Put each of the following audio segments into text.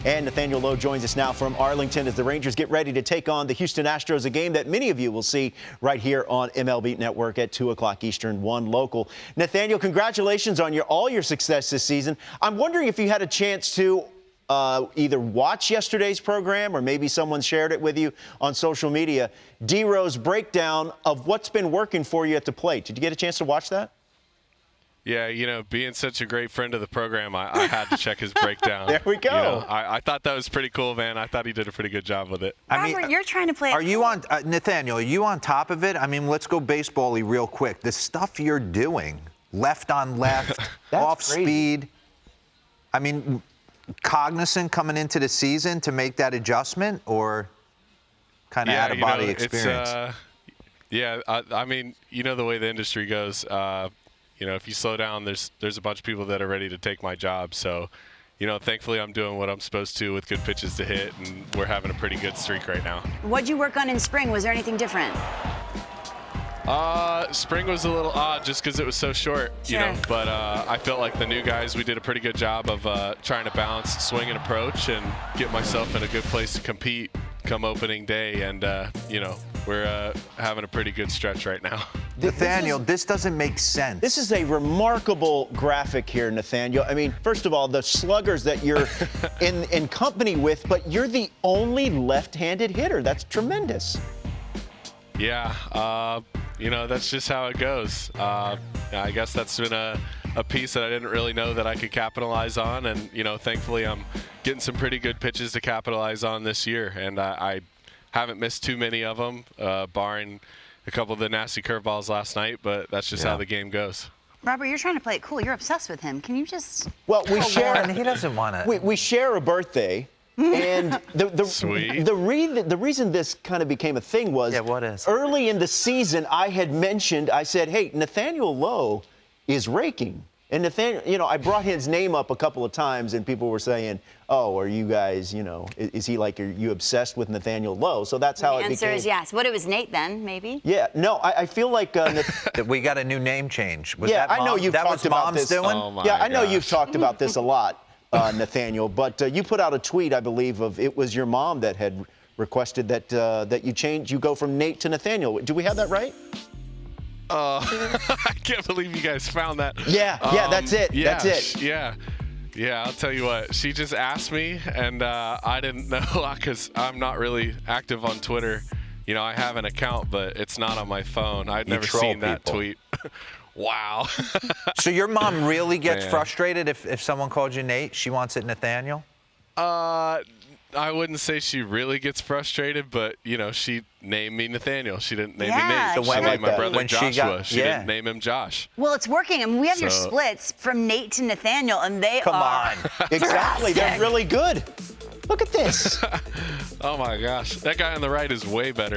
And Nathaniel Lowe joins us now from Arlington as the Rangers get ready to take on the Houston Astros, a game that many of you will see right here on MLB Network at 2 o'clock Eastern, 1 local. Nathaniel, congratulations on all your success this season. I'm wondering if you had a chance to either watch yesterday's program or maybe someone shared it with you on social media, D-Row's breakdown of what's been working for you at the plate. Did you get a chance to watch that? Yeah, you know, being such a great friend of the program, I had to check his breakdown. There we go. You know, I thought that was pretty cool, man. I thought he did a pretty good job with it. Robert, you're trying to play. Are you on, Nathaniel, are you on top of it? I mean, let's go baseball-y real quick. The stuff you're doing, left on left, off speed. I mean, cognizant coming into the season to make that adjustment, or kind of out-of-body experience? I mean, you know the way the industry goes. You know, if you slow down, there's a bunch of people that are ready to take my job. So, you know, thankfully I'm doing what I'm supposed to with good pitches to hit, and we're having a pretty good streak right now. What'd you work on in spring? Was there anything different? Spring was a little odd just because it was so short, you know. But I felt like the new guys, we did a pretty good job of trying to balance swing and approach and get myself in a good place to compete come opening day. And, you know, we're having a pretty good stretch right now. Nathaniel, this doesn't make sense. This is a remarkable graphic here, Nathaniel. I mean, first of all, the sluggers that you're in company with, but you're the only left-handed hitter. That's tremendous. Yeah, you know, that's just how it goes. I guess that's been a piece that I didn't really know that I could capitalize on. And, you know, thankfully I'm getting some pretty good pitches to capitalize on this year. And I haven't missed too many of them, barring a couple of the nasty curveballs last night. But that's just how the game goes. Robert, you're trying to play it cool. You're obsessed with him. Can you just... Well, we share... He doesn't want to... We share a birthday. And the reason this kind of became a thing was early in the season I had mentioned, I said, hey, Nathaniel Lowe is raking. And Nathaniel, you know, I brought his name up a couple of times and people were saying, oh, are you guys, you know, is he like, are you obsessed with Nathaniel Lowe? So that's how it became. The answer is yes. What, it was Nate then, maybe? Yeah, no, I feel like... we got a new name change. Was yeah, that I know you've talked about this. Doing? Oh yeah, I know you've talked about this a lot. Nathaniel, but you put out a tweet, I believe, of it was your mom that had requested that that you go from Nate to Nathaniel. Do we have that right? I can't believe you guys found that. Yeah, that's it. Yeah, that's it. Yeah, I'll tell you what. She just asked me, and I didn't know because I'm not really active on Twitter. You know, I have an account, but it's not on my phone. I'd never seen that tweet. Wow. So your mom really gets frustrated if someone called you Nate? She wants it Nathaniel? I wouldn't say she really gets frustrated, but, you know, she named me Nathaniel. She didn't name me Nate. So she named my brother Joshua. She didn't name him Josh. Well, it's working. I mean, we have your splits from Nate to Nathaniel, and they are exactly. They're really good. Look at this. Oh, my gosh. That guy on the right is way better.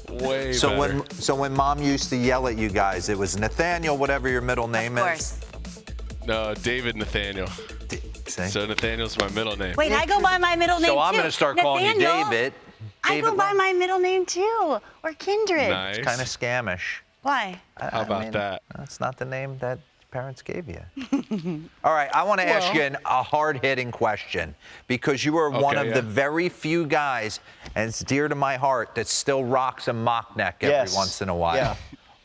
Way better. So when Mom used to yell at you guys, it was Nathaniel, whatever your middle name is? No, David Nathaniel. So Nathaniel's my middle name. Wait, I go by my middle name, too. So I'm going to start calling you David. I go by my middle name, too. Or Kindred. Nice. It's kind of scamish. Why? How about that? That's not the name that parents gave you. All right, I want to ask you a hard-hitting question because you are one of the very few guys, and it's dear to my heart, that still rocks a mock neck every once in a while. Yeah.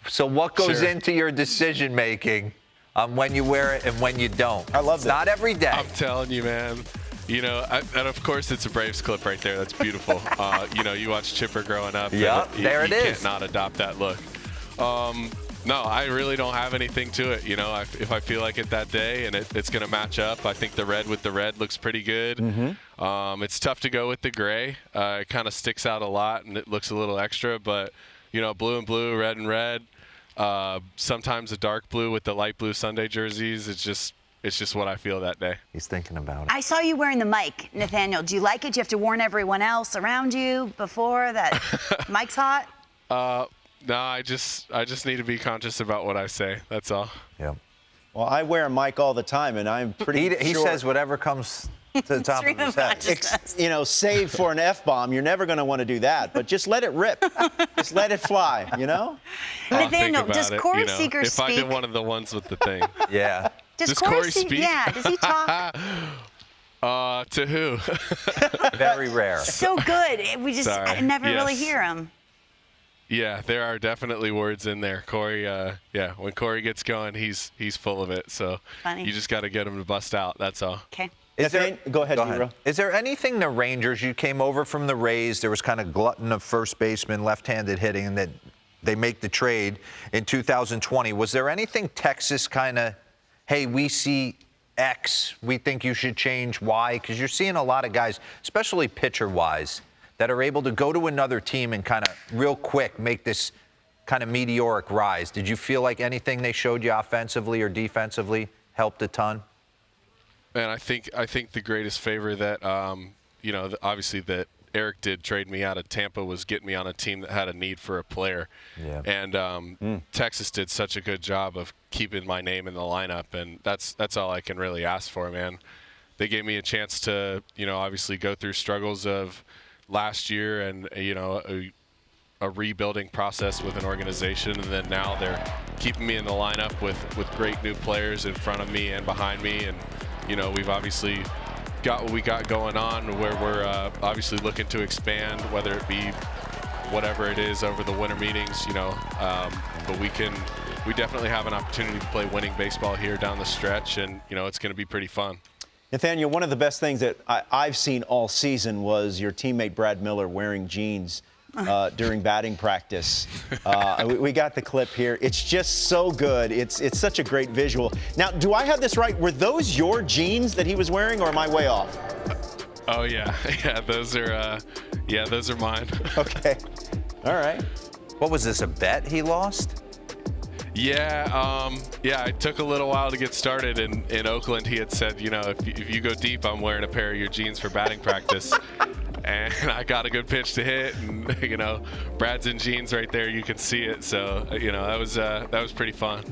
So what goes into your decision-making on when you wear it and when you don't? I love that. Not every day. I'm telling you, man. You know, and of course it's a Braves clip right there. That's beautiful. You know, you watch Chipper growing up. Yep, there it is. You can't not adopt that look. No, I really don't have anything to it. You know, if I feel like it that day and it's going to match up, I think the red with the red looks pretty good. It's tough to go with the gray. It kind of sticks out a lot and it looks a little extra. But, you know, blue and blue, red and red. Sometimes a dark blue with the light blue Sunday jerseys. It's just what I feel that day. He's thinking about it. I saw you wearing the mic, Nathaniel. Do you like it? Do you have to warn everyone else around you before that mic's hot? No, I just need to be conscious about what I say. That's all. Yep. Well, I wear a mic all the time, and I'm pretty He says whatever comes to the top of his head. You know, save for an F-bomb. You're never going to want to do that, but just let it rip. Just let it fly, you know? Nathaniel, does Corey Seager speak? If I did one of the ones with the thing. Yeah. Does Corey speak? Yeah, does he talk? To who? Very rare. So good. We just Sorry. I never really Yes. hear him. Yeah, there are definitely words in there. Corey, yeah, when Corey gets going, he's full of it. So Funny. you just got to get him to bust out. That's all. Okay. Go ahead, Hero. Is there anything the Rangers, you came over from the Rays, there was kind of glutton of first baseman, left-handed hitting, and that they make the trade in 2020. Was there anything Texas kind of, hey, we see X, we think you should change Y? Because you're seeing a lot of guys, especially pitcher-wise, that are able to go to another team and kind of real quick make this kind of meteoric rise. Did you feel like anything they showed you offensively or defensively helped a ton? And I think the greatest favor that obviously that Eric did trade me out of Tampa was getting me on a team that had a need for a player. Yeah. And Texas did such a good job of keeping my name in the lineup, and that's all I can really ask for, man. They gave me a chance to, obviously go through struggles of last year and a rebuilding process with an organization, and then now they're keeping me in the lineup with great new players in front of me and behind me, and we've obviously got what we got going on where we're obviously looking to expand, whether it be whatever it is over the winter meetings, but we definitely have an opportunity to play winning baseball here down the stretch, and it's going to be pretty fun. Nathaniel, one of the best things that I've seen all season was your teammate Brad Miller wearing jeans during batting practice. We got the clip here. It's just so good. It's such a great visual. Now, do I have this right? Were those your jeans that he was wearing, or am I way off? Oh yeah, those are mine. Okay, all right. What was this, a bet he lost? Yeah, it took a little while to get started. In Oakland, he had said, if you go deep, I'm wearing a pair of your jeans for batting practice. And I got a good pitch to hit, and Brad's in jeans right there. You can see it. So that was pretty fun.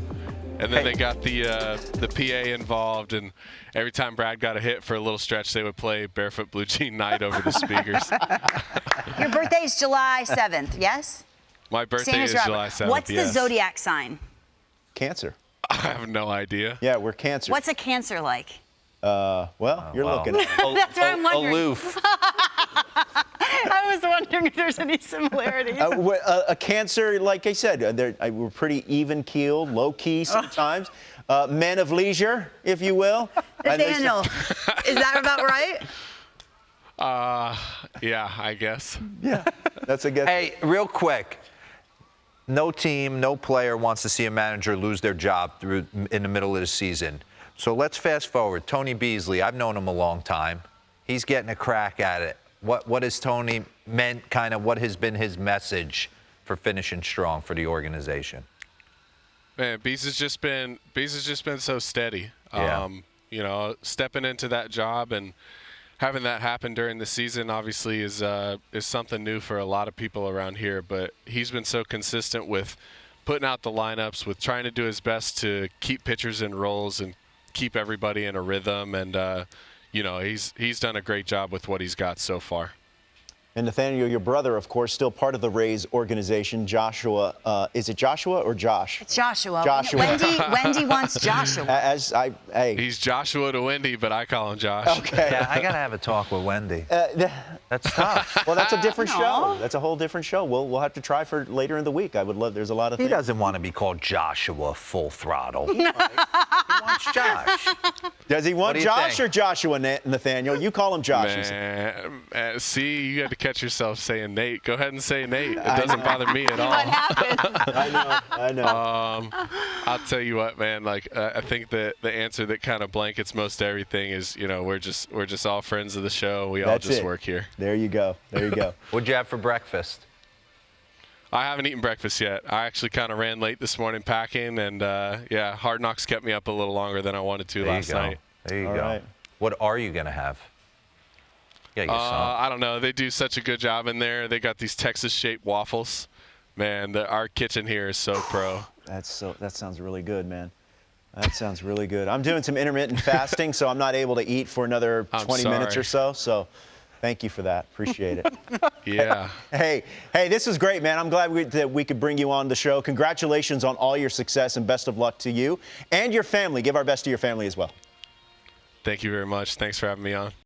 And then they got the PA involved, and every time Brad got a hit for a little stretch, they would play Barefoot Blue Jean Night over the speakers. Your birthday is July 7th, yes? My birthday Same is as Robert. July 7th. What's yes. the zodiac sign? Cancer. I have no idea. Yeah, we're Cancer. What's a Cancer like? Well, you're wow. looking at That's what I'm wondering. Aloof. I was wondering if there's any similarities. a Cancer, like I said, we're pretty even-keeled, low-key sometimes. Men of leisure, if you will. Nathaniel, is that about right? Yeah, I guess. Yeah, that's a guess. Hey, real quick. No team, no player wants to see a manager lose their job in the middle of the season. So let's fast forward. Tony Beasley, I've known him a long time. He's getting a crack at it. What has Tony meant, what has been his message for finishing strong for the organization? Man, Beast has just been so steady. Yeah. Stepping into that job and having that happen during the season obviously is something new for a lot of people around here, but he's been so consistent with putting out the lineups, with trying to do his best to keep pitchers in roles and keep everybody in a rhythm, and he's done a great job with what he's got so far. And Nathaniel, your brother, of course, still part of the Rays organization. Joshua, is it Joshua or Josh? It's Joshua. Joshua. Wendy wants Joshua. He's Joshua to Wendy, but I call him Josh. Okay. Yeah, I got to have a talk with Wendy. That's tough. Well, that's a different No. show. That's a whole different show. We'll have to try for later in the week. I would love. There's a lot of He things. doesn't want to be called Joshua Full Throttle. He wants Josh. Does he What want do you Josh think? or Joshua, Nathaniel? You call him Josh. Man, see, you had to catch yourself saying Nate. Go ahead and say Nate. It doesn't bother me at all. What happened? I know. I'll tell you what, man. I think that the answer that kind of blankets most everything is, we're just all friends of the show. We all That's just it. work here. There you go. There you go. What'd you have for breakfast? I haven't eaten breakfast yet. I actually kind of ran late this morning packing, and Hard Knocks kept me up a little longer than I wanted to last night. There you All go. right. What are you going to have? Yeah, you I don't know. They do such a good job in there. They got these Texas-shaped waffles. Man, our kitchen here is so pro. That sounds really good, man. That sounds really good. I'm doing some intermittent fasting, so I'm not able to eat for another 20 minutes or so. So thank you for that. Appreciate it. Yeah. Hey, this is great, man. I'm glad that we could bring you on the show. Congratulations on all your success, and best of luck to you and your family. Give our best to your family as well. Thank you very much. Thanks for having me on.